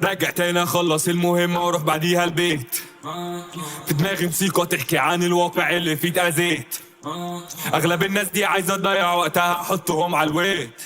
راجع تاني اخلص المهمة واروح بعديها البيت. في دماغي موسيقى تحكي عن الواقع اللي فيه اتأذيت. اغلب الناس دي عايزة تضيع وقتها احطهم على الويت.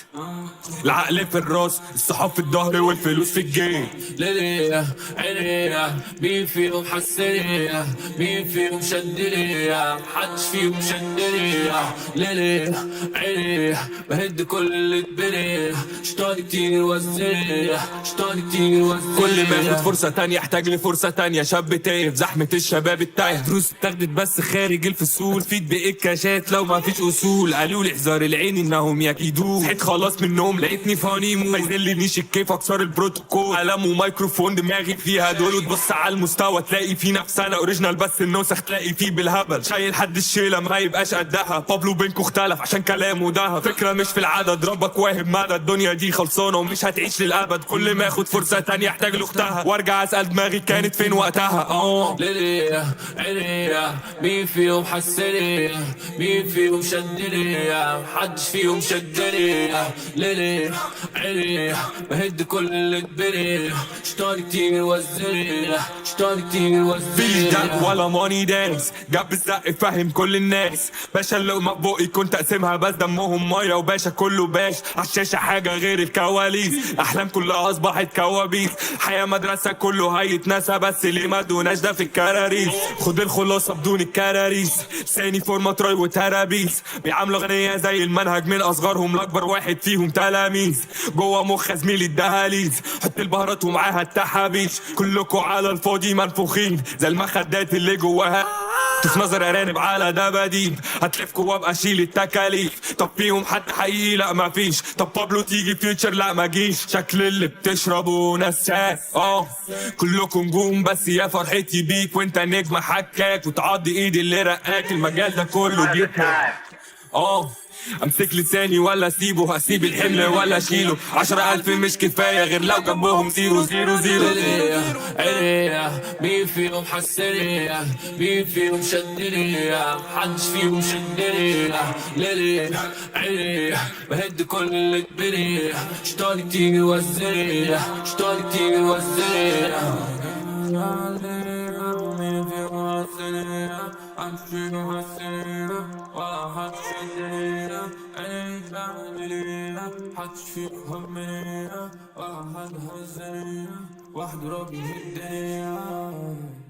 العقل في الراس، الصحاب في الظهر والفلوس في الجيب. ليلية عينيا مين فيهم حسنية، مين فيهم شدنية، محدش فيهم شدنية. ليلية عينيا بهد كل اللي اتبني، شطاني كتير وزنية، شطاني كتير وزنية. كل ما ياخد فرصة تانية يحتاج لفرصة تانية. شاب تايه في زحمة الشباب التايه، دروس اتاخدت بس خارج الفصول. فيد بإكاشات لو ما فيش أصول، قالوا لي احذر العين إنهم يكيدوه. صحيت خلاص من النوم لقيتني في هانيمون، ما يذلنيش الكيف أكسر البروتوكول. قلم وميكروفون دماغي فيها دول، وتبص على المستوى تلاقي فيه نفسنا أوريجينال، بس النسخ تلاقي فيه بالهبل. شايل حد الشيلة ما يبقاش قدها. بابلو بينكو اختلف عشان كلامه دهب. فكرة مش في العدد، ربك واهب مدى. الدنيا دي خلصانة ومش هتعيش للأبد. كل ما ياخد فرصة تانية يحتاج لأختها، وارجع أسأل دماغي كانت فين وقتها. ليلية عينيا مين فيهم حسنية، مين فيهم شدنية، محدش فيهم شدنية. ليلية عينيا بهد كل اللي اتبني، شطاني كتير وزنية، شطاني كتير فيش دق وزنية. ولا ماني دانس، جاب الزق فاهم كل الناس. باشا اللقمة بقي كنت اقسمها بس دمهم مية، وباشا كله باش عالشاشة حاجة غير الكواليس. احلام كلها اصبحت كوابيس، حياة مدرسة كله هيتنسى، بس اللي ما دوناش ده في الكراريس. خد الخلاصة بدون الكراريس، ثاني فورمة تراي وترابيس. بيعاملوا غنية زي المنهج من اصغرهم لاكبر واحد فيهم تلاميذ. جوه مخ زميلي الدهاليز، حط البهارات ومعاها التحابيش. كلكوا على الفاضي منفوخين زي المخدات اللي جواها. في نظر ارانب على دباديب، هتلفكوا وابقى اشيل التكاليف. طب فيهم حد حقيقي؟ لا مفيش. طب بابلو تيجي فيوتشر؟ لا مجيش. شكل اللي بتشربه نساك. كلكم نجوم بس يا فرحتي بيك، وانت نجم حكاك وتعضي ايدي اللي رقاك. المجال ده كله بيضحك. امسك لساني ولا اسيبه، هسيب الحمل ولا اشيله. 10,000 مش كفايه غير لو جنبهم 000. عينيا مين فيهم حسنية، مين فيهم شدنية، محدش فيهم شدنية. ليلية عينيا بهد كل اللي اتبني، شطاني كتير وزنية، شطاني كتير وزنية. مين فيهم حسنية، محدش فيهم حسنية، ولا حد شدنية. عينيا محدش فيهم همنية، ولا حد هزنية، واحد ربي الدنيا.